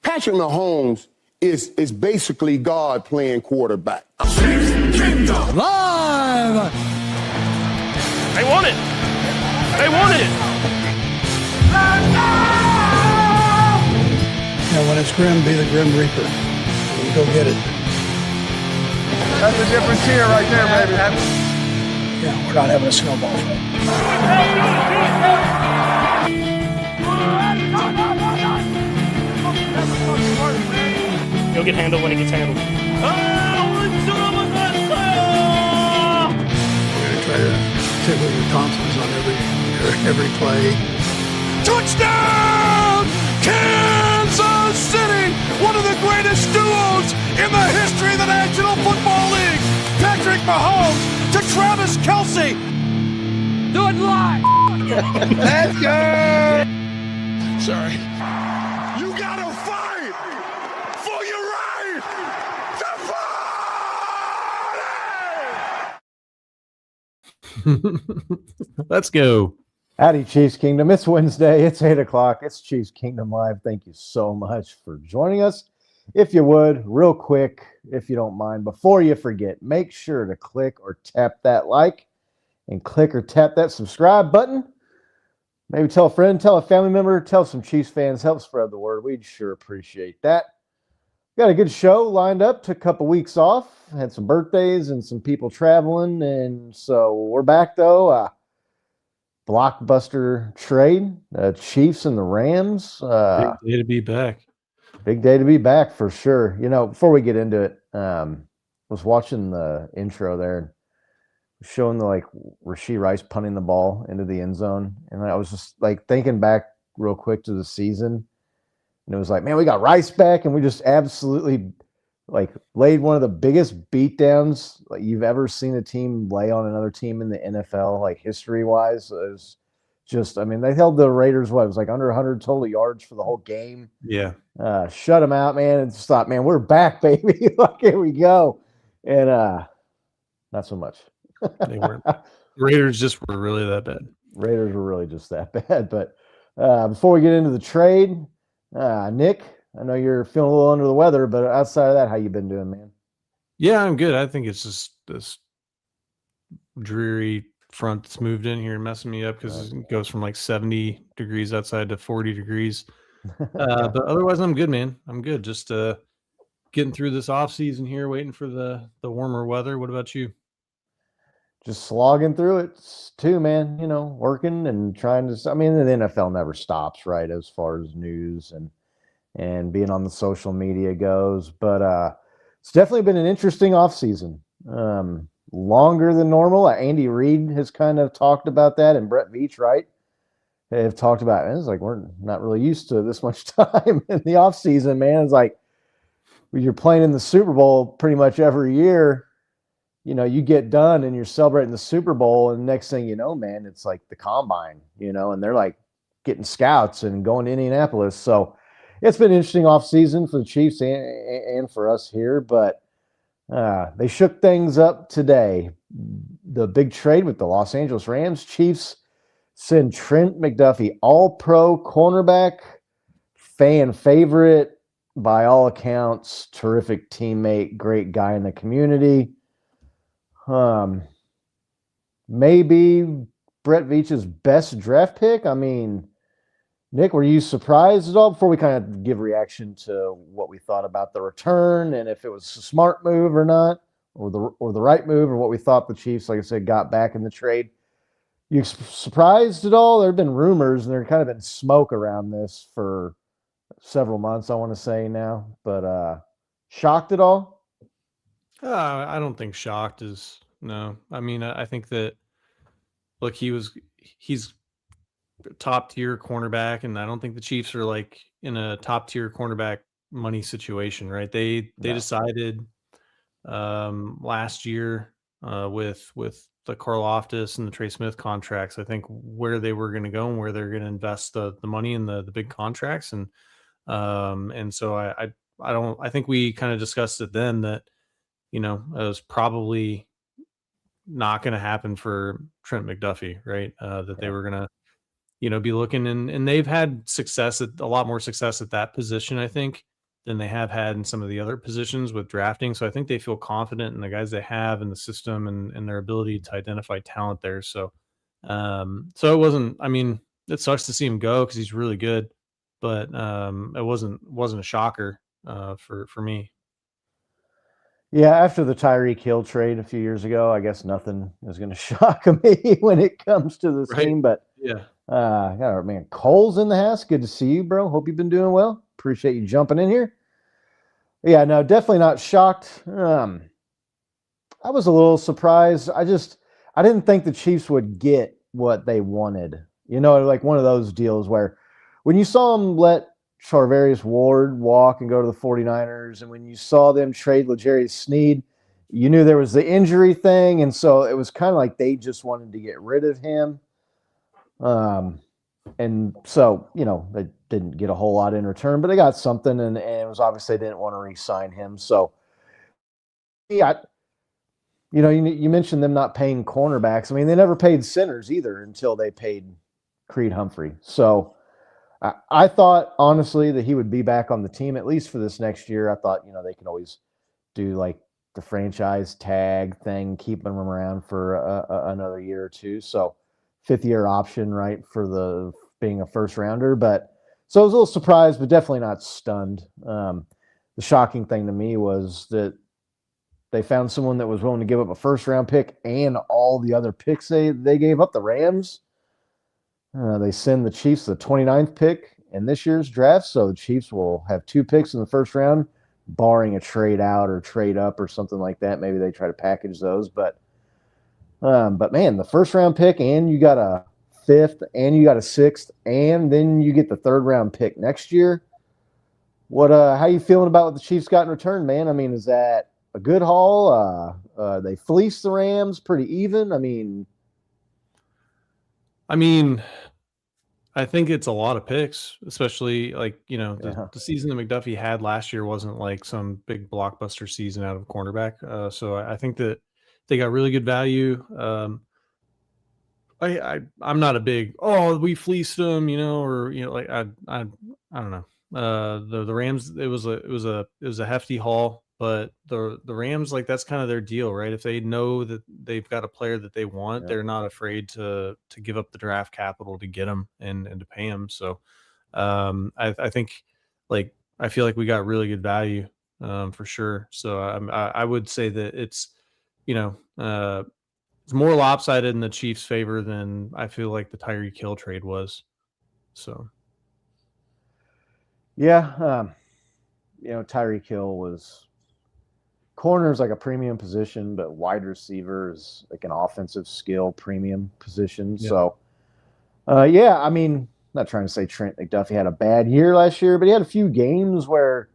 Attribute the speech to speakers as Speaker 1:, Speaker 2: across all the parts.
Speaker 1: Patrick Mahomes is basically God playing quarterback.
Speaker 2: Live!
Speaker 3: They want it! They want it!
Speaker 2: And when it's grim, be the Grim Reaper. You go get it.
Speaker 4: That's the difference here right there, baby.
Speaker 2: Yeah, we're not having a snowball fight.
Speaker 3: He'll get handled when he gets handled.
Speaker 2: We're going to try to tickle your tonsils on every play.
Speaker 5: Touchdown! Kansas City! One of the greatest duos in the history of the National Football League! Patrick Mahomes to Travis Kelce! Do it live!
Speaker 4: Let's go!
Speaker 5: Sorry. You gotta fight for your right to party!
Speaker 6: Let's go.
Speaker 7: Howdy, Chiefs Kingdom. It's Wednesday. It's 8 o'clock. It's Chiefs Kingdom Live. Thank you so much for joining us. If you would, real quick, if you don't mind, before you forget, make sure to click or tap that like and click or tap that subscribe button. Maybe tell a friend, tell a family member, tell some Chiefs fans, help spread the word. We'd sure appreciate that. Got a good show lined up. Took a couple weeks off. Had some birthdays and some people traveling. And so we're back, though. Blockbuster trade, Chiefs and the Rams.
Speaker 6: Big day to be back.
Speaker 7: Big day to be back for sure. You know, before we get into it, was watching the intro there and showing the Rashee Rice punting the ball into the end zone, and I was just thinking back real quick to the season, and it was like, man, we got Rice back, and we just absolutely laid one of the biggest beatdowns you've ever seen a team lay on another team in the NFL, history wise. It was just, I mean, they held the Raiders, it was under 100 total yards for the whole game.
Speaker 6: Yeah.
Speaker 7: Shut them out, man, and just thought, man, we're back, baby. Here we go. And not so much.
Speaker 6: They weren't. Raiders just were really that bad.
Speaker 7: Raiders were really just that bad. But before we get into the trade, Nick, I know you're feeling a little under the weather, but outside of that, how you been doing, man?
Speaker 6: Yeah, I'm good. I think it's just this dreary front that's moved in here and messing me up because it goes from 70 degrees outside to 40 degrees. But otherwise, I'm good, man. I'm good. Just getting through this off season here, waiting for the warmer weather. What about you?
Speaker 7: Just slogging through it too, man. You know, working and trying to. I mean, the NFL never stops, right? As far as news and being on the social media goes, but it's definitely been an interesting offseason. Longer than normal. Andy Reid has kind of talked about that, and Brett Veach, right? Have talked about it. It's we're not really used to this much time in the offseason, man. It's you're playing in the Super Bowl pretty much every year. You know, you get done and you're celebrating the Super Bowl, and next thing you know, man, it's the combine, and they're getting scouts and going to Indianapolis. So it's been an interesting offseason for the Chiefs and for us here, but they shook things up today. The big trade with the Los Angeles Rams. Chiefs send Trent McDuffie, all-pro cornerback, fan favorite, by all accounts, terrific teammate, great guy in the community. Maybe Brett Veach's best draft pick. I mean, Nick, were you surprised at all before we kind of give reaction to what we thought about the return and if it was a smart move or not, or the right move, or what we thought the Chiefs, like I said, got back in the trade? You surprised at all? There have been rumors and there kind of been smoke around this for several months, I want to say now, but shocked at all?
Speaker 6: I don't think shocked is no. I mean, I think that look, he's top tier cornerback, and I don't think the Chiefs are in a top tier cornerback money situation, right? They decided last year with the Karlaftis and the Trey Smith contracts, I think where they were going to go and where they're going to invest the money in the big contracts, and so I think we kind of discussed it then that it was probably not going to happen for Trent McDuffie, right? That they were going to, be looking, and they've had success a lot more success at that position, I think, than they have had in some of the other positions with drafting. So I think they feel confident in the guys they have in the system and their ability to identify talent there. So, so it wasn't, I mean, it sucks to see him go because he's really good, but it wasn't a shocker for me.
Speaker 7: Yeah, after the Tyreek Hill trade a few years ago, I guess nothing is going to shock me when it comes to this
Speaker 6: Right.
Speaker 7: team. But
Speaker 6: Yeah.
Speaker 7: man, Cole's in the house. Good to see you, bro. Hope you've been doing well. Appreciate you jumping in here. Yeah, no, definitely not shocked. I was a little surprised. I didn't think the Chiefs would get what they wanted. You know, like one of those deals where when you saw them let Charvarius Ward walk and go to the 49ers, and when you saw them trade L'Jarius Sneed, you knew there was the injury thing, and so it was kind of like they just wanted to get rid of him. And so, you know, they didn't get a whole lot in return, but they got something, and it was obvious they didn't want to re-sign him. So, yeah, you know, you mentioned them not paying cornerbacks. I mean, they never paid centers either until they paid Creed Humphrey. So I thought, honestly, that he would be back on the team, at least for this next year. I thought, you know, they could always do like the franchise tag thing, keeping him around for another year or two. So 5th-year option, right, for the being a first rounder. But so I was a little surprised, but definitely not stunned. The shocking thing to me was that they found someone that was willing to give up a first-round pick and all the other picks they gave up, the Rams. They send the Chiefs the 29th pick in this year's draft, so the Chiefs will have 2 picks in the first round, barring a trade out or trade up or something like that. Maybe they try to package those, but man, the first-round pick, and you got a 5th, and you got a 6th, and then you get the 3rd-round pick next year. What? How you feeling about what the Chiefs got in return, man? I mean, is that a good haul? They fleeced the Rams pretty even. I mean,
Speaker 6: I think it's a lot of picks, especially like, you know, the season that McDuffie had last year wasn't like some big blockbuster season out of a cornerback. So I think that they got really good value. I'm not a big, we fleeced them, you know, or, you know, like I don't know. The Rams, it was a hefty haul, but the Rams, like, that's kind of their deal, right? If they know that they've got a player that they want, they're not afraid to give up the draft capital to get them and to pay them. So I think, like, I feel like we got really good value for sure. So I would say that it's, you know, it's more lopsided in the Chiefs' favor than I feel like the Tyreek Hill trade was. So,
Speaker 7: yeah, you know, Tyreek Hill was corner is like a premium position, but wide receiver is like an offensive skill premium position.
Speaker 6: Yeah.
Speaker 7: So, yeah, I mean, not trying to say Trent McDuffie had a bad year last year, but he had a few games where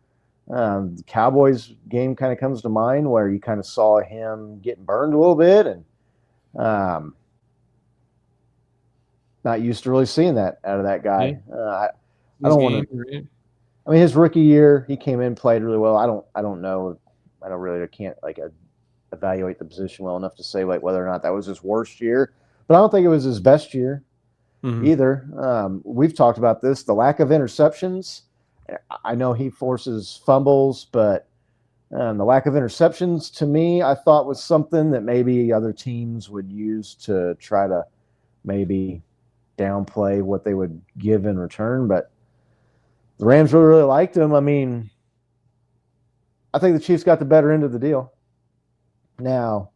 Speaker 7: the Cowboys game kind of comes to mind where you kind of saw him getting burned a little bit, and not used to really seeing that out of that guy. I don't want to.
Speaker 6: Right?
Speaker 7: I mean, his rookie year, he came in, played really well. I don't know. I can't like evaluate the position well enough to say like whether or not that was his worst year, but I don't think it was his best year either. We've talked about this, the lack of interceptions. I know he forces fumbles, but the lack of interceptions to me, I thought was something that maybe other teams would use to try to maybe downplay what they would give in return. But the Rams really, really liked him. I mean, I think the Chiefs got the better end of the deal. Now,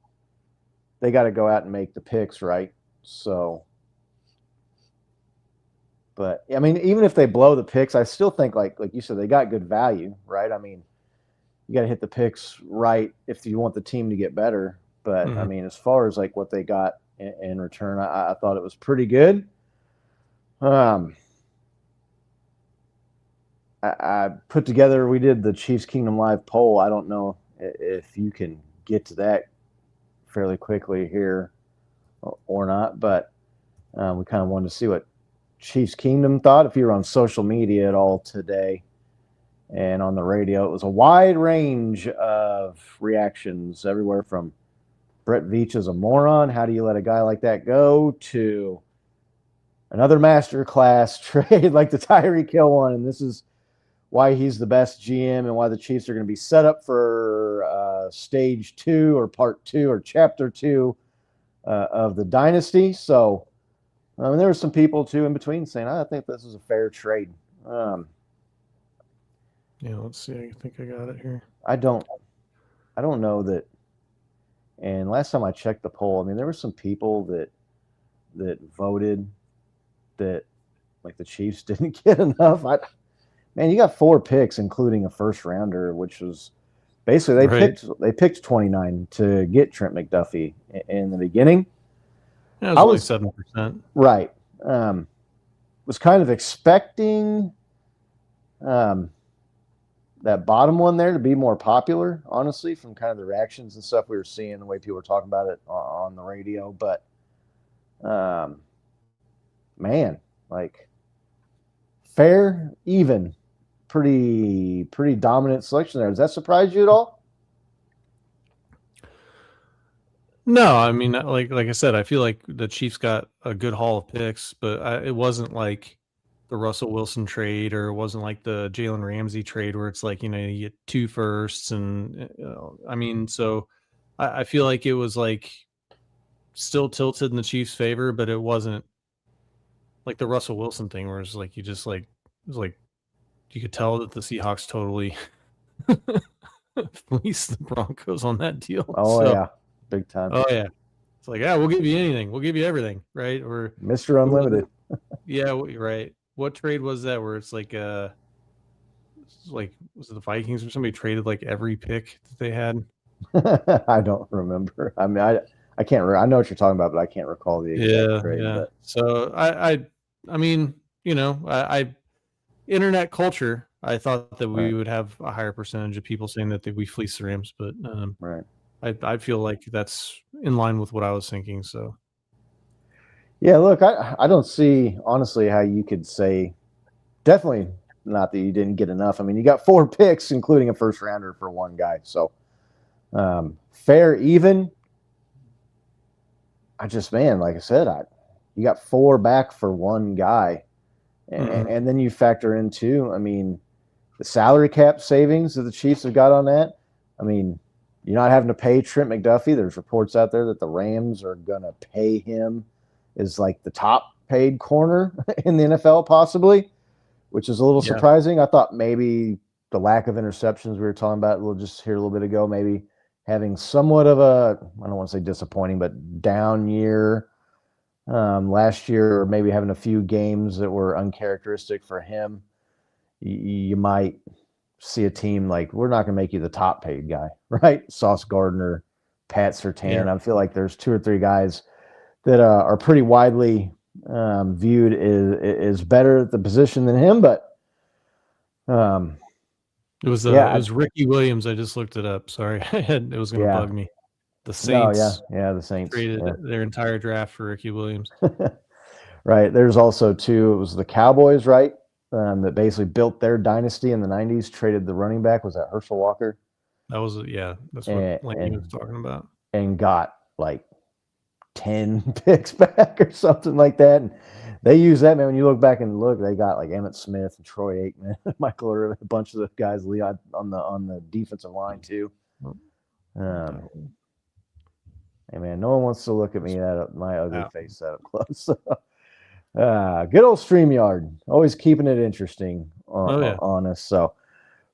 Speaker 7: they got to go out and make the picks, right? So, but I mean, even if they blow the picks, I still think like you said, they got good value, right? I mean, you got to hit the picks right if you want the team to get better. But I mean, as far as like what they got in return, I thought it was pretty good. I put together, we did the Chiefs Kingdom Live poll. I don't know if you can get to that fairly quickly here or not, but we kind of wanted to see what Chiefs Kingdom thought. If you were on social media at all today and on the radio, it was a wide range of reactions, everywhere from Brett Veach is a moron, how do you let a guy like that go, to another masterclass trade like the Tyreek Hill one. And this is why he's the best GM and why the Chiefs are going to be set up for stage 2 or part 2 or chapter 2 of the dynasty. So there were some people too in between saying, I think this is a fair trade.
Speaker 6: Yeah, let's see. I think I got it here.
Speaker 7: I don't know that. And last time I checked the poll, I mean, there were some people that voted that like the Chiefs didn't get enough. Man, you got 4 picks, including a first rounder, which was basically they picked 29 to get Trent McDuffie in the beginning.
Speaker 6: Yeah, it was only 7%.
Speaker 7: Right. Was kind of expecting that bottom one there to be more popular, honestly, from kind of the reactions and stuff we were seeing, the way people were talking about it on the radio. But man, like fair, even, pretty dominant selection there. Does that surprise you at all?
Speaker 6: No, I mean, like I said, I feel like the Chiefs got a good haul of picks, but it wasn't like the Russell Wilson trade, or it wasn't like the Jalen Ramsey trade where it's like, you get 2 firsts. And I mean, so I feel like it was like still tilted in the Chiefs' favor, but it wasn't like the Russell Wilson thing where it's like, it was like, you could tell that the Seahawks totally fleeced the Broncos on that deal.
Speaker 7: Yeah, big time.
Speaker 6: Oh yeah, it's like, we'll give you anything, we'll give you everything, right? Or
Speaker 7: Mr. Unlimited.
Speaker 6: Yeah, right. What trade was that? Where it's like, was it the Vikings or somebody traded like every pick that they had?
Speaker 7: I don't remember. I mean, I can't. I know what you're talking about, but I can't recall the exact trade.
Speaker 6: Yeah.
Speaker 7: But.
Speaker 6: So I mean, I internet culture, I thought that we would have a higher percentage of people saying that we fleeced the Rams, but
Speaker 7: right.
Speaker 6: I feel like that's in line with what I was thinking. So
Speaker 7: yeah, look, I don't see honestly how you could say, definitely not that you didn't get enough. I mean, you got 4 picks, including a first rounder for one guy. So fair, even. Man, like I said, you got 4 back for one guy. And then you factor in too, I mean, the salary cap savings that the Chiefs have got on that. I mean, you're not having to pay Trent McDuffie. There's reports out there that the Rams are going to pay him as like the top paid corner in the NFL possibly, which is a little surprising. I thought maybe the lack of interceptions we were talking about just here a little bit ago, maybe having somewhat of a, I don't want to say disappointing, but down year last year, or maybe having a few games that were uncharacteristic for him, you might see a team like, we're not going to make you the top paid guy, right? Sauce Gardner, Pat Surtain. I feel like there's 2 or 3 guys that are pretty widely viewed is better at the position than him, but
Speaker 6: it was Ricky Williams. I just looked it up. Sorry, it was going to bug me. The Saints.
Speaker 7: The Saints
Speaker 6: traded their entire draft for Ricky Williams.
Speaker 7: Right. There's also it was the Cowboys, right? That basically built their dynasty in the 90s, traded the running back. Was that Herschel Walker?
Speaker 6: That was, that's what Laney was talking about.
Speaker 7: And got like 10 picks back or something like that. And they use that, man. When you look back and look, they got like Emmitt Smith and Troy Aikman, Michael Irvin, a bunch of the guys on the defensive line too. Hey man, no one wants to look at me my ugly face that up close. Good old StreamYard, always keeping it interesting on us. So,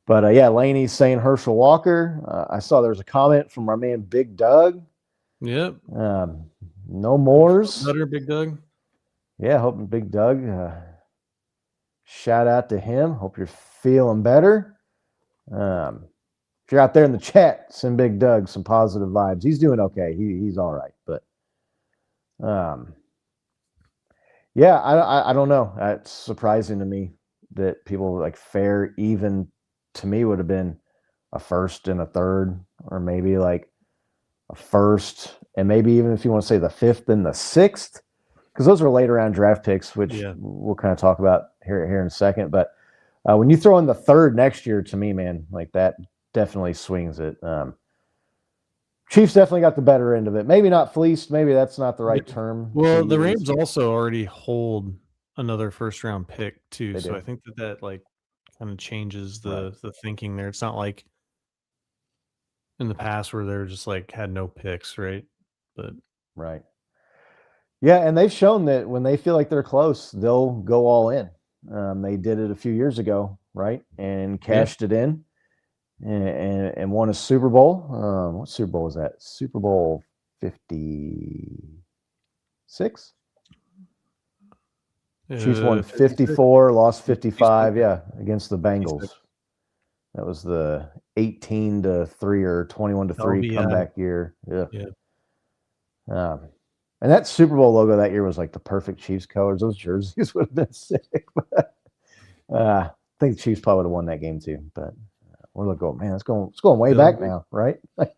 Speaker 7: but Laney's saying Herschel Walker. I saw there was a comment from our man Big Doug.
Speaker 6: Yep.
Speaker 7: No mores.
Speaker 6: Better Big Doug.
Speaker 7: Yeah, hoping Big Doug. Shout out to him. Hope you're feeling better. If you're out there in the chat, send Big Doug some positive vibes. He's doing okay. He's all right. But I don't know. It's surprising to me that people like fair, even to me would have been a first and a third, or maybe like a first and maybe even if you want to say the 5th and the 6th, because those are later round draft picks, which we'll kind of talk about here in a second. But when you throw in the 3rd next year, to me, man, like that definitely swings it. Chiefs definitely got the better end of it. Maybe not fleeced. Maybe that's not the right term.
Speaker 6: Well, the Rams also already hold another first round pick too. So I think that like kind of changes the thinking there. It's not like in the past where they're just like had no picks, right? But
Speaker 7: Right. Yeah, and they've shown that when they feel like they're close, they'll go all in. They did it a few years ago, right? And cashed it in and won a Super Bowl. What Super Bowl was that? Super Bowl 56? Chiefs won 54, lost 55, yeah, against the Bengals. That was the 18-3 or 21-3 comeback year. Yeah. And that Super Bowl logo that year was like the perfect Chiefs colors. Those jerseys would have been sick. But, I think the Chiefs probably would have won that game too. But we're looking, man, it's going way back now, right? Like,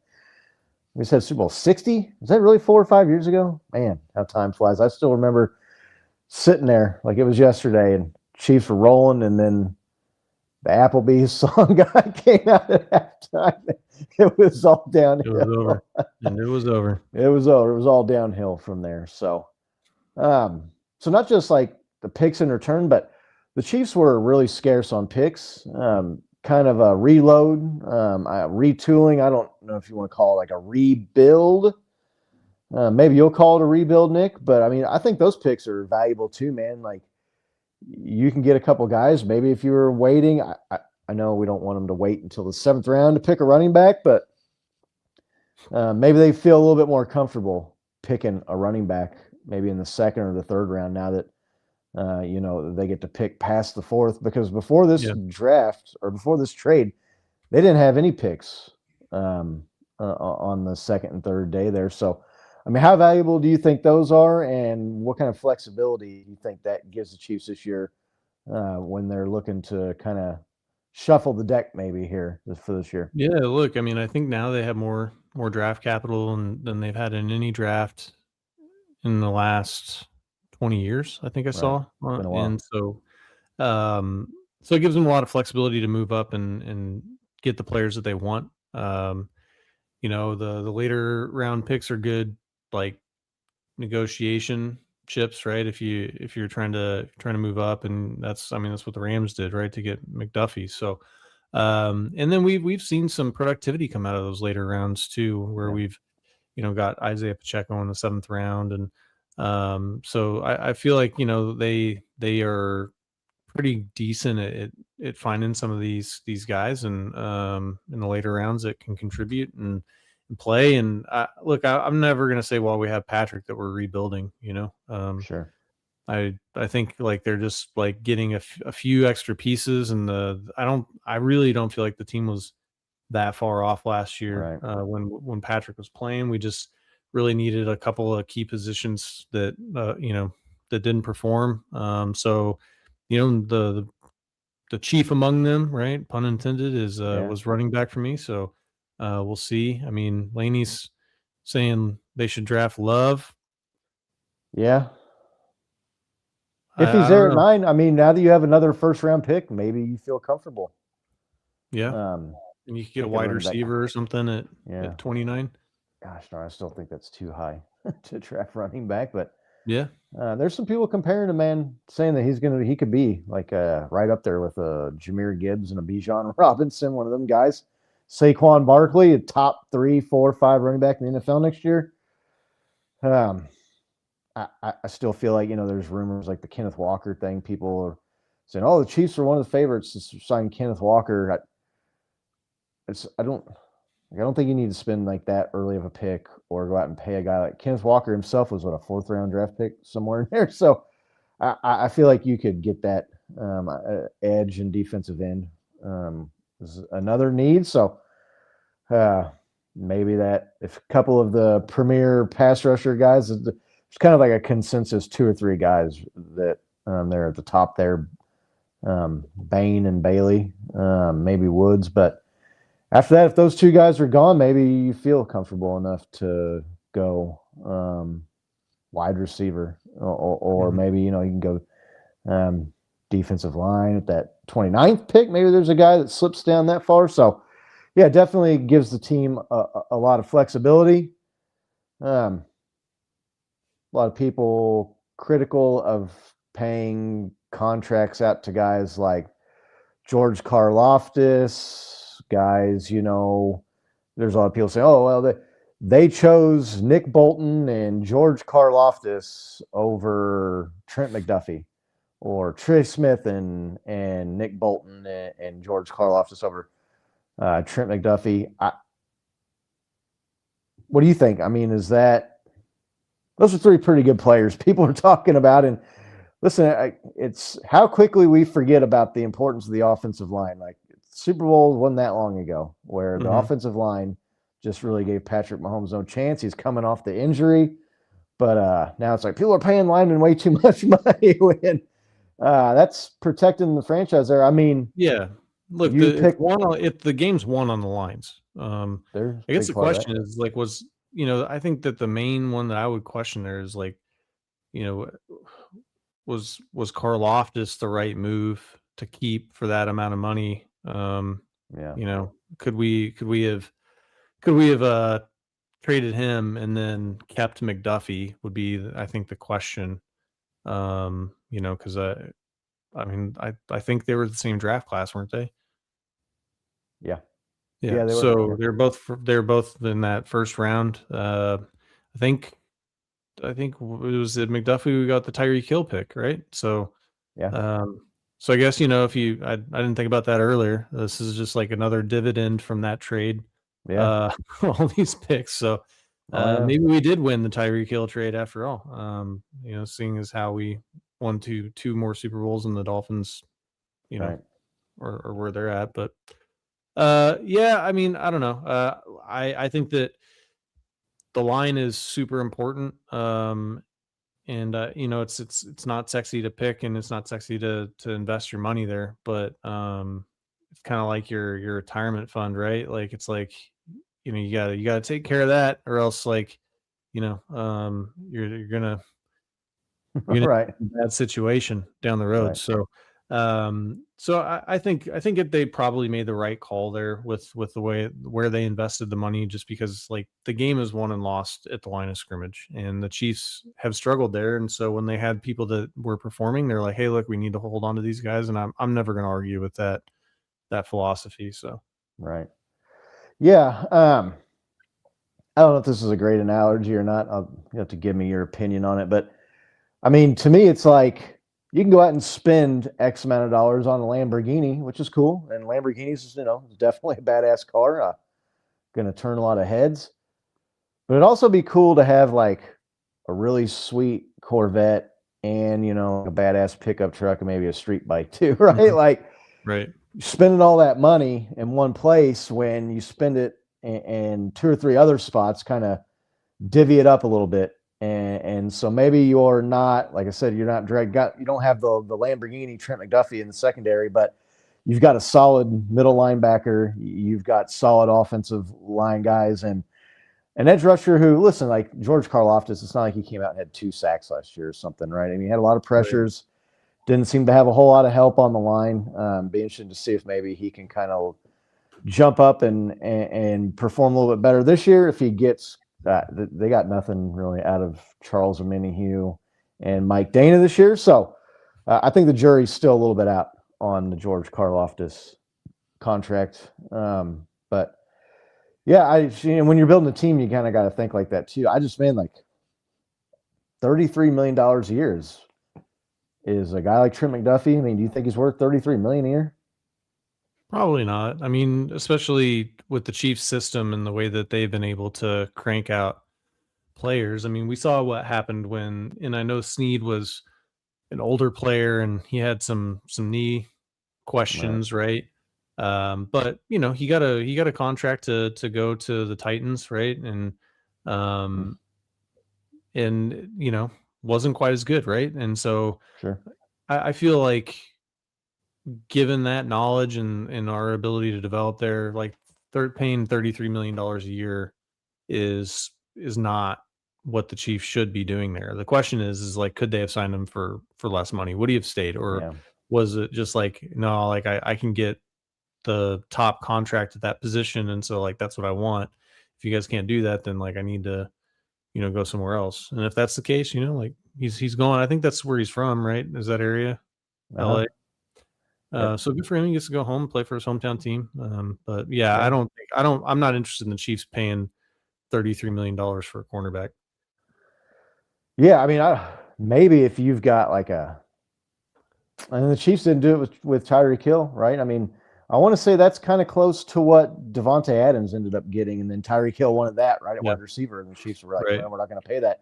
Speaker 7: we said Super Bowl 60. Was that really 4 or 5 years ago? Man, how time flies. I still remember sitting there like it was yesterday, and Chiefs were rolling, and then the Applebee's song guy came out at halftime. It was all downhill.
Speaker 6: It was over. And it was over.
Speaker 7: It was over. It was all downhill from there. So not just like the picks in return, but the Chiefs were really scarce on picks. Kind of a reload, retooling. I don't know if you want to call it like a rebuild. Maybe you'll call it a rebuild, Nick. But I mean, I think those picks are valuable too, man. Like, you can get a couple guys. Maybe if you were waiting, I know we don't want them to wait until the 7th round to pick a running back, but maybe they feel a little bit more comfortable picking a running back, maybe in the 2nd or the 3rd round, now that they get to pick past the 4th. Because before this draft or before this trade, they didn't have any picks on the 2nd and 3rd day there. So, I mean, how valuable do you think those are, and what kind of flexibility do you think that gives the Chiefs this year when they're looking to kind of shuffle the deck maybe here for this year?
Speaker 6: Yeah, look, I mean, I think now they have more draft capital than they've had in any draft in the last 20 years, I think I saw. And so it gives them a lot of flexibility to move up and get the players that they want. The later round picks are good, like negotiation chips, right? If you're trying to move up, and that's what the Rams did, right, to get McDuffie. So and then we've seen some productivity come out of those later rounds too, where we've got Isaiah Pacheco in the 7th round, and so I feel like they are pretty decent at finding some of these guys, and in the later rounds that can contribute and play. And look, I'm never going to say while we have Patrick that we're rebuilding.
Speaker 7: Sure.
Speaker 6: I think like they're just like getting a few extra pieces, and I really don't feel like the team was that far off last year.
Speaker 7: Right.
Speaker 6: When Patrick was playing, we just really needed a couple of key positions that that didn't perform. So the chief among them, right, pun intended, is was running back for me. So we'll see. I mean, Laney's saying they should draft Love.
Speaker 7: Yeah. If he's there at 9, I mean, now that you have another 1st round pick, maybe you feel comfortable.
Speaker 6: Yeah. And you could get a wide receiver or something at 29.
Speaker 7: Gosh, no, I still think that's too high to draft running back. But
Speaker 6: yeah,
Speaker 7: there's some people comparing him, man, saying that he could be like right up there with Jahmyr Gibbs and a Bijan Robinson, one of them guys. Saquon Barkley, a top 3, 4, 5 running back in the NFL next year. I still feel like, there's rumors like the Kenneth Walker thing. People are saying, oh, the Chiefs are one of the favorites to sign Kenneth Walker. I don't think you need to spend like that early of a pick or go out and pay a guy like Kenneth Walker himself was a 4th round draft pick somewhere in there. So I feel like you could get that edge and defensive end is another need. So maybe that if a couple of the premier pass rusher guys, it's kind of like a consensus 2 or 3 guys that they're at the top there. Bain and Bailey, maybe Woods, but after that, if those 2 guys are gone, maybe you feel comfortable enough to go wide receiver, or maybe you can go defensive line at that 29th pick. Maybe there's a guy that slips down that far. So yeah, definitely gives the team a lot of flexibility. A lot of people critical of paying contracts out to guys like George Karlaftis, guys, there's a lot of people saying, oh, well, they chose Nick Bolton and George Karlaftis over Trent McDuffie, or Trey Smith and Nick Bolton and George Karlaftis over Trent McDuffie. What do you think? I mean, those are three pretty good players people are talking about. And listen, it's how quickly we forget about the importance of the offensive line. Like, Super Bowl wasn't that long ago where the offensive line just really gave Patrick Mahomes no chance. He's coming off the injury, but now it's like people are paying linemen way too much money when that's protecting the franchise there. I mean,
Speaker 6: yeah, look, if the game's won on the lines. I guess the question is like, I think that the main one that I would question there is like, was Karlaftis the right move to keep for that amount of money? Could we have traded him and then kept McDuffie would be, I think, the question. Because I think they were the same draft class, weren't they?
Speaker 7: Yeah.
Speaker 6: Yeah.
Speaker 7: They
Speaker 6: so
Speaker 7: were.
Speaker 6: they're both in that first round. I think it was at McDuffie who got the Tyreek Hill pick, right? So
Speaker 7: yeah.
Speaker 6: So I guess, I didn't think about that earlier. This is just like another dividend from that trade.
Speaker 7: Yeah.
Speaker 6: All these picks. So maybe we did win the Tyreek Hill trade after all. Seeing as how we won two more Super Bowls and the Dolphins,
Speaker 7: right.
Speaker 6: or where they're at. But I mean, I don't know. I think that the line is super important. And it's not sexy to pick, and it's not sexy to invest your money there, but it's kind of like your retirement fund, right? Like, it's like, you gotta take care of that, or else, like, you're gonna
Speaker 7: right.
Speaker 6: in a bad situation down the road.
Speaker 7: Right.
Speaker 6: So I think that they probably made the right call there with the way where they invested the money, just because, like, the game is won and lost at the line of scrimmage, and the Chiefs have struggled there. And so when they had people that were performing, they're like, hey, look, we need to hold on to these guys. And I'm never going to argue with that philosophy. So.
Speaker 7: Right. Yeah. I don't know if this is a great analogy or not. You have to give me your opinion on it, but I mean, to me, it's like you can go out and spend X amount of dollars on a Lamborghini, which is cool. And Lamborghinis is, definitely a badass car. Going to turn a lot of heads. But it'd also be cool to have like a really sweet Corvette and, a badass pickup truck and maybe a street bike too, right?
Speaker 6: Mm-hmm.
Speaker 7: Like,
Speaker 6: right.
Speaker 7: Spending all that money in one place when you spend it in two or three other spots, kind of divvy it up a little bit. And so maybe you're not, like I said, you don't have the Lamborghini Trent McDuffie in the secondary, but you've got a solid middle linebacker. You've got solid offensive line guys and an edge rusher who, listen, like George Karlaftis, it's not like he came out and had 2 sacks last year or something, right? I mean, he had a lot of pressures, didn't seem to have a whole lot of help on the line. Be interesting to see if maybe he can kind of jump up and perform a little bit better this year if he gets they got nothing really out of Charles Omenihu and Mike Dana this year. So I think the jury's still a little bit out on the George Karlaftis contract. But yeah, when you're building a team, you kind of got to think like that too. I just mean like $33 million a year is a guy like Trent McDuffie. I mean, do you think he's worth $33 million a year?
Speaker 6: Probably not. I mean, especially with the Chiefs system and the way that they've been able to crank out players. I mean, we saw what happened and I know Snead was an older player and he had some knee questions, right? But he got a contract to go to the Titans, right? And wasn't quite as good, right? And so
Speaker 7: sure.
Speaker 6: I feel like, given that knowledge and our ability to develop there, like paying $33 million a year is not what the Chiefs should be doing there. The question is like, could they have signed him for less money? Would he have stayed? Or was it just like, no, like I can get the top contract at that position. And so like, that's what I want. If you guys can't do that, then like I need to, go somewhere else. And if that's the case, like he's going, I think that's where he's from, right? Is that area? LA? So good for him. He gets to go home and play for his hometown team. But yeah,
Speaker 7: Yeah.
Speaker 6: I'm not interested in the Chiefs paying $33 million for a cornerback.
Speaker 7: Yeah, I mean, maybe if you've got like and the Chiefs didn't do it with Tyreek Hill, right? I mean, I want to say that's kind of close to what Devontae Adams ended up getting, and then Tyreek Hill wanted that, right, at
Speaker 6: Yeah.
Speaker 7: wide receiver, and the Chiefs were like,
Speaker 6: Right.
Speaker 7: well, we're not going to pay that.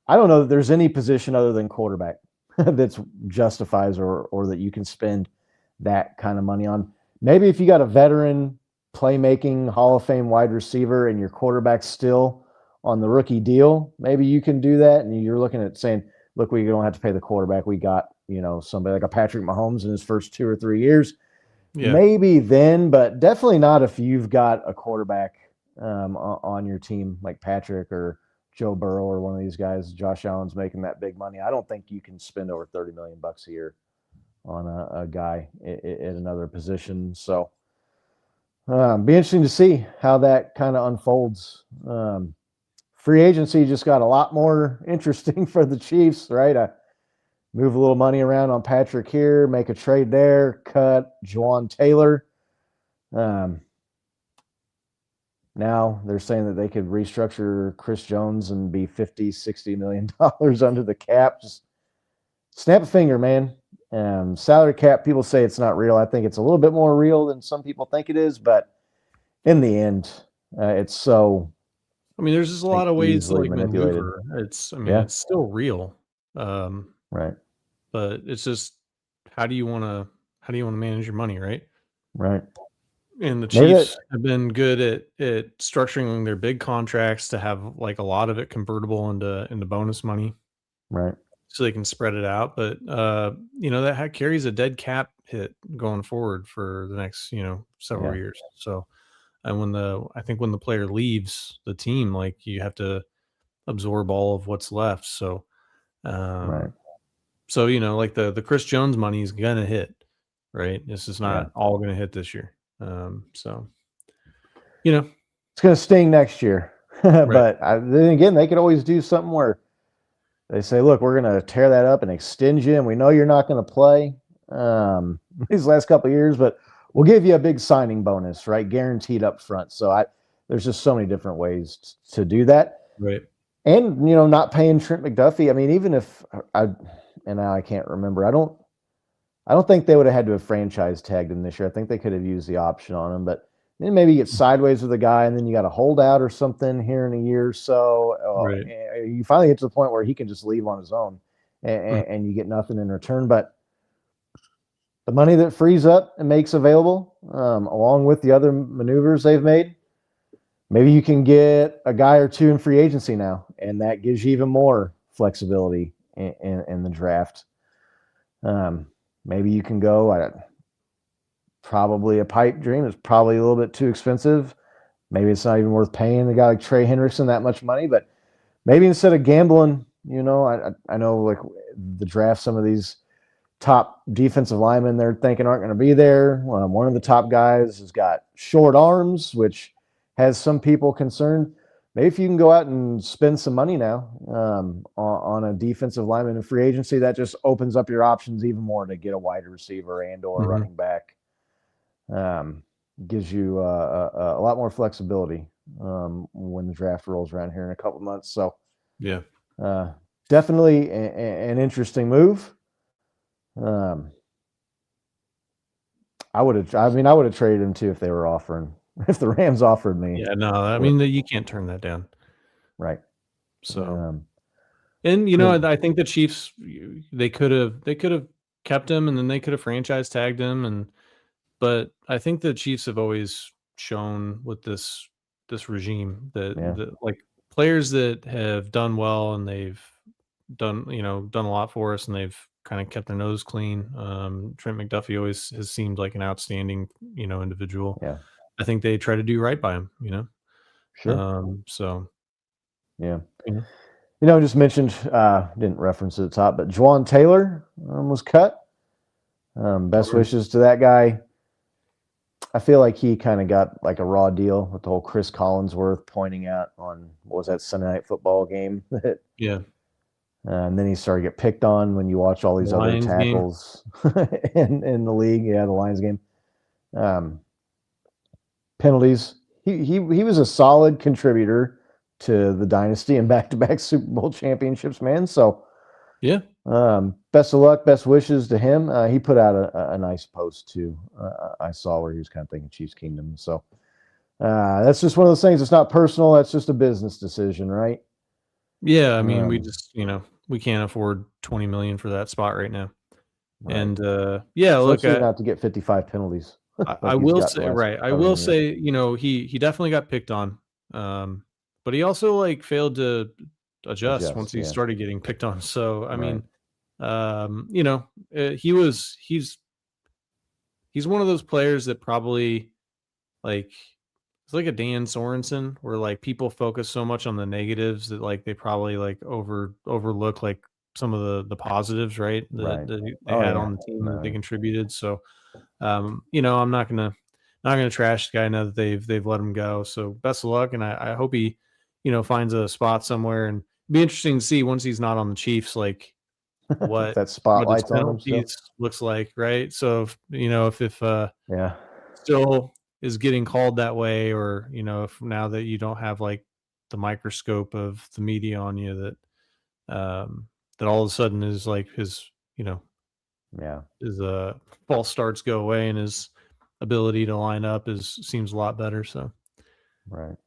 Speaker 7: I don't know that there's any position other than quarterback that's justifies or that you can spend that kind of money on. Maybe if you got a veteran playmaking Hall of Fame wide receiver and your quarterback's still on the rookie deal, maybe you can do that. And you're looking at saying, look, we don't have to pay the quarterback. We got, somebody like a Patrick Mahomes in his first 2 or 3 years.
Speaker 6: Yeah.
Speaker 7: Maybe then, but definitely not if you've got a quarterback on your team like Patrick or Joe Burrow or one of these guys. Josh Allen's making that big money. I don't think you can spend over $30 million a year on a guy in another position. So be interesting to see how that kind of unfolds. Free agency just got a lot more interesting for the Chiefs, right? Move a little money around on Patrick here, make a trade there, cut Juwan Taylor. Now they're saying that they could restructure Chris Jones and be $50-60 million under the cap. Just snap a finger, man. Salary cap, people say it's not real. I think it's a little bit more real than some people think it is, but in the end, it's so.
Speaker 6: I mean, there's just a lot of ways to
Speaker 7: easily manipulated.
Speaker 6: maneuver. It's still real.
Speaker 7: Right.
Speaker 6: But it's just how do you want to manage your money, right?
Speaker 7: Right.
Speaker 6: And the Chiefs have been good at structuring their big contracts to have like a lot of it convertible into bonus money,
Speaker 7: Right.
Speaker 6: so they can spread it out. But that carries a dead cap hit going forward for the next several years. So, and when the player leaves the team, like you have to absorb all of what's left. So,
Speaker 7: Right.
Speaker 6: so like the Chris Jones money is gonna hit, right? This is not all gonna hit this year. So
Speaker 7: it's going to sting next year.
Speaker 6: Right.
Speaker 7: But then again, they could always do something where they say, look, we're going to tear that up and extend you, and we know you're not going to play these last couple of years, but we'll give you a big signing bonus, right? Guaranteed up front. So there's just so many different ways to do that.
Speaker 6: Right.
Speaker 7: And, not paying Trent McDuffie. I mean, even if now I can't remember, I don't think they would have had to have franchise tagged him this year. I think they could have used the option on him, but then maybe you get sideways with a guy and then you got a holdout or something here in a year or so.
Speaker 6: Right.
Speaker 7: You finally get to the point where he can just leave on his own and you get nothing in return. But the money that frees up and makes available, along with the other maneuvers they've made, maybe you can get a guy or two in free agency now, and that gives you even more flexibility in the draft. Maybe you can go. Probably a pipe dream. It's probably a little bit too expensive. Maybe it's not even worth paying a guy like Trey Hendrickson that much money. But maybe instead of gambling, I know like the draft, some of these top defensive linemen they're thinking aren't going to be there. One of the top guys has got short arms, which has some people concerned. Maybe if you can go out and spend some money now on a defensive lineman in free agency, that just opens up your options even more to get a wide receiver and or running back. Gives you a lot more flexibility when the draft rolls around here in a couple of months. So
Speaker 6: yeah,
Speaker 7: definitely an interesting move. I would have traded him too if they were offering. If the Rams offered me,
Speaker 6: yeah, no, I mean you can't turn that down,
Speaker 7: right?
Speaker 6: So, and I think the Chiefs they could have kept him, and then they could have franchise tagged him, but I think the Chiefs have always shown with this regime that like players that have done well and they've done a lot for us and they've kind of kept their nose clean. Trent McDuffie always has seemed like an outstanding individual.
Speaker 7: Yeah.
Speaker 6: I think they try to do right by him,
Speaker 7: Sure.
Speaker 6: So
Speaker 7: yeah. Just mentioned, didn't reference at the top, but Juwan Taylor was cut. Best wishes to that guy. I feel like he kind of got like a raw deal with the whole Chris Collinsworth pointing out on, what was that Sunday Night Football game?
Speaker 6: Yeah.
Speaker 7: And then he started to get picked on when you watch all these other
Speaker 6: Lions game.
Speaker 7: tackles in the league. Yeah, the Lions game. Penalties. He was a solid contributor to the dynasty and back-to-back Super Bowl championships, man. So
Speaker 6: Yeah.
Speaker 7: best of luck, best wishes to him. He put out a nice post too. I saw where he was kind of thinking Chiefs Kingdom. So that's just one of those things. It's not personal. That's just a business decision, right?
Speaker 6: Yeah, I mean, we just, we can't afford 20 million for that spot right now.
Speaker 7: Right.
Speaker 6: And yeah, look,
Speaker 7: Especially not to get 55 penalties.
Speaker 6: I will say, right. I will say, he definitely got picked on. But he also like failed to adjust once he started getting picked on. So, I mean, he's one of those players that probably like, it's like a Dan Sorensen where like people focus so much on the negatives that like they probably like overlook like some of the positives, right? That they had on the team that they contributed. So I'm not gonna trash the guy now that they've let him go. So best of luck, and I hope he, finds a spot somewhere, and it'd be interesting to see once he's not on the Chiefs, like what
Speaker 7: that spotlight's
Speaker 6: what his
Speaker 7: on him still.
Speaker 6: penalties looks like, right? So if
Speaker 7: Yeah.
Speaker 6: still is getting called that way, or if now that you don't have like the microscope of the media on you, that all of a sudden is like his his false starts go away and his ability to line up seems a lot better. So
Speaker 7: right.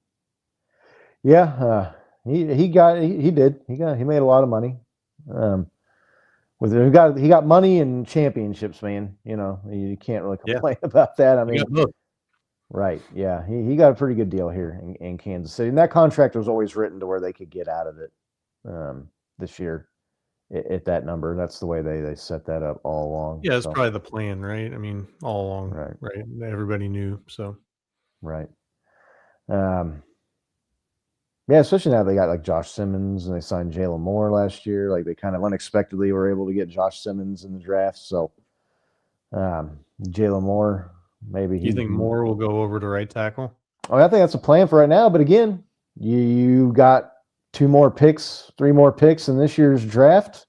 Speaker 7: Yeah, he made a lot of money. He got money and championships, man. You can't really complain about that. I mean, right? Yeah, he got a pretty good deal here in Kansas City, and that contract was always written to where they could get out of it this year at that number. That's the way they set that up all along.
Speaker 6: Yeah, it's probably the plan, right? I mean, all along,
Speaker 7: right?
Speaker 6: Everybody knew, so
Speaker 7: right. Yeah, especially now they got like Josh Simmons and they signed Jalen Moore last year. Like they kind of unexpectedly were able to get Josh Simmons in the draft. So Jalen Moore, maybe
Speaker 6: you think Moore will go over to right tackle?
Speaker 7: Oh, I think that's a plan for right now. But again, you got 3 more picks in this year's draft.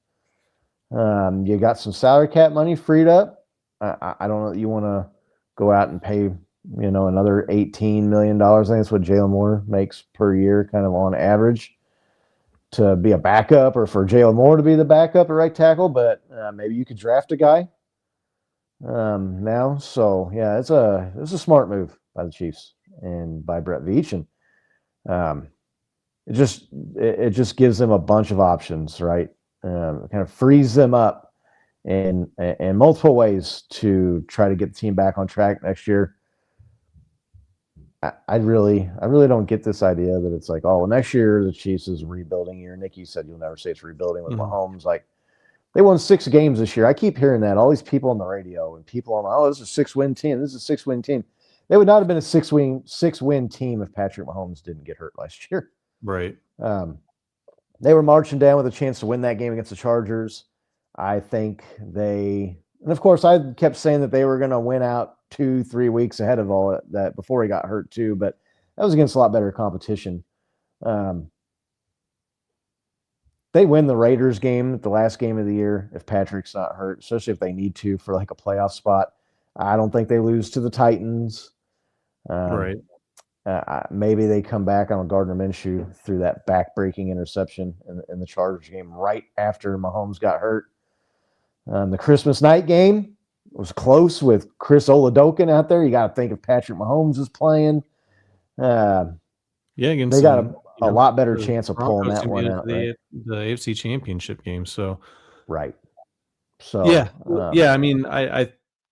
Speaker 7: You got some salary cap money freed up. I don't know that you want to go out and pay another $18 million. I think that's what Jalen Moore makes per year, kind of on average, to be a backup, or for Jalen Moore to be the backup at right tackle. But maybe you could draft a guy now. So yeah, it's a smart move by the Chiefs and by Brett Veach, and it just gives them a bunch of options, right? Kind of frees them up in multiple ways to try to get the team back on track next year. I really don't get this idea that it's like, oh, well, next year the Chiefs is a rebuilding year. Nick, you said you'll never say it's rebuilding with Mahomes. Like, they won 6 games this year. I keep hearing that. All these people on the radio and people on, oh, this is a 6-win team. This is a 6-win team. They would not have been a 6-win team if Patrick Mahomes didn't get hurt last year.
Speaker 6: Right.
Speaker 7: They were marching down with a chance to win that game against the Chargers. I think and of course, I kept saying that they were going to win out 2-3 weeks ahead of all that before he got hurt too, but that was against a lot better competition. They win the Raiders game, the last game of the year, if Patrick's not hurt, especially if they need to for like a playoff spot. I don't think they lose to the Titans.
Speaker 6: Right.
Speaker 7: Maybe they come back on Gardner Minshew through that back-breaking interception in the Chargers game right after Mahomes got hurt. The Christmas night game was close with Chris Oladokin out there. You got to think if Patrick Mahomes is playing.
Speaker 6: Against
Speaker 7: they got a lot better chance of pulling that one out.
Speaker 6: The AFC Championship game. So,
Speaker 7: right. So
Speaker 6: I mean,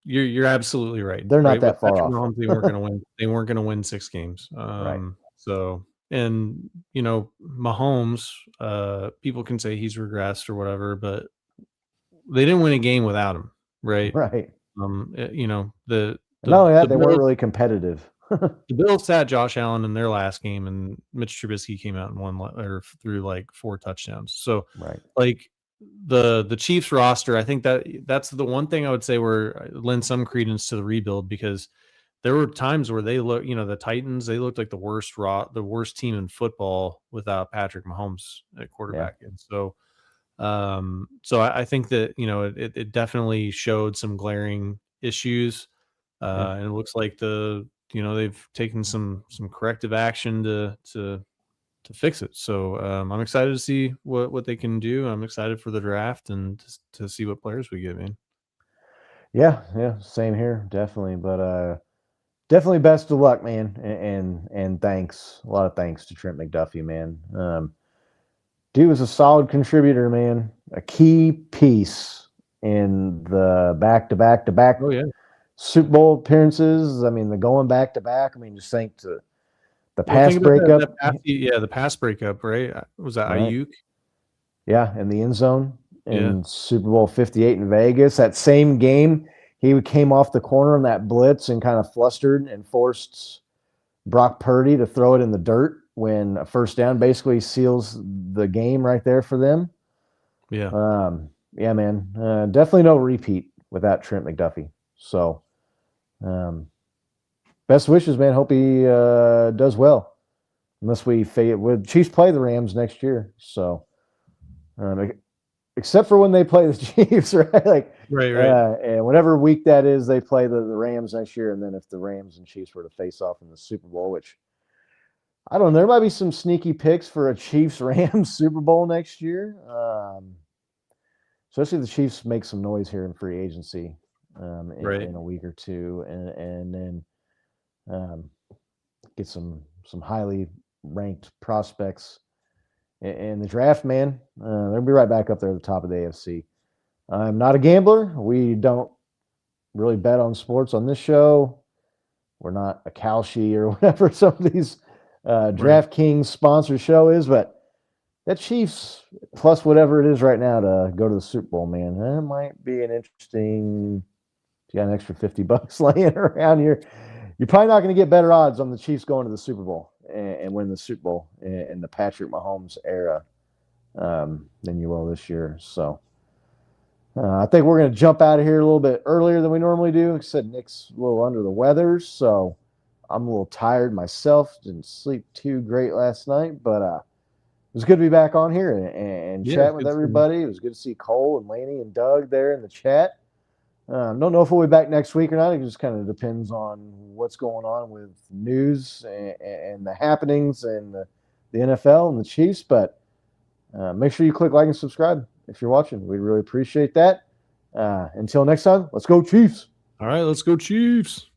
Speaker 6: you're absolutely right.
Speaker 7: They're not that far off.
Speaker 6: Mahomes, they weren't going to win. They weren't going to win 6 games.
Speaker 7: Right.
Speaker 6: So, and Mahomes, people can say he's regressed or whatever, but they didn't win a game without him, right?
Speaker 7: Right.
Speaker 6: Not
Speaker 7: only that, they weren't really competitive.
Speaker 6: The Bills sat Josh Allen in their last game, and Mitch Trubisky came out and won or threw like 4 touchdowns. So,
Speaker 7: right,
Speaker 6: like the Chiefs roster, I think that's the one thing I would say where I lend some credence to the rebuild, because there were times where they look, the Titans, they looked like the worst team in football without Patrick Mahomes at quarterback, and so So I think that, it definitely showed some glaring issues. And it looks like they've taken some corrective action to fix it. So I'm excited to see what they can do. I'm excited for the draft and to see what players we get in.
Speaker 7: Yeah, same here, definitely. But definitely best of luck, man, and thanks, a lot of thanks to Trent McDuffie, man. Dude was a solid contributor, man, a key piece in the back-to-back
Speaker 6: Oh yeah.
Speaker 7: Super Bowl appearances. I mean, the going back-to-back. I mean, just think to the
Speaker 6: Well,
Speaker 7: pass
Speaker 6: think about
Speaker 7: breakup,
Speaker 6: the pass breakup, right? Was that
Speaker 7: right?
Speaker 6: Ayuk?
Speaker 7: Yeah, in the end zone
Speaker 6: Yeah.
Speaker 7: in Super Bowl 58 in Vegas. That same game, he came off the corner on that blitz and kind of flustered and forced Brock Purdy to throw it in the dirt when a first down basically seals the game right there for them.
Speaker 6: Yeah.
Speaker 7: Yeah, man. Definitely no repeat without Trent McDuffie. So, best wishes, man. Hope he does well. Unless with Chiefs play the Rams next year. So, except for when they play the Chiefs, right? Like,
Speaker 6: Right.
Speaker 7: and whatever week that is, they play the Rams next year. And then if the Rams and Chiefs were to face off in the Super Bowl, which I don't know, there might be some sneaky picks for a Chiefs Rams Super Bowl next year. Especially if the Chiefs make some noise here in free agency in a week or two, and then get some highly ranked prospects in the draft, man. They'll be right back up there at the top of the AFC. I'm not a gambler. We don't really bet on sports on this show. We're not a Kalshi or whatever some of these DraftKings sponsored show is, but that Chiefs plus whatever it is right now to go to the Super Bowl, man, that might be an interesting. You got an extra $50 laying around here. You're probably not going to get better odds on the Chiefs going to the Super Bowl and win the Super Bowl in the Patrick Mahomes era than you will this year. So I think we're going to jump out of here a little bit earlier than we normally do. Like I said, Nick's a little under the weather, so I'm a little tired myself. Didn't sleep too great last night, but it was good to be back on here and chat with everybody. It was good to see Cole and Laney and Doug there in the chat. Don't know if we'll be back next week or not. It just kind of depends on what's going on with news and the happenings and the NFL and the Chiefs. But make sure you click like and subscribe if you're watching. We'd really appreciate that. Until next time, let's go Chiefs.
Speaker 6: All right, let's go Chiefs.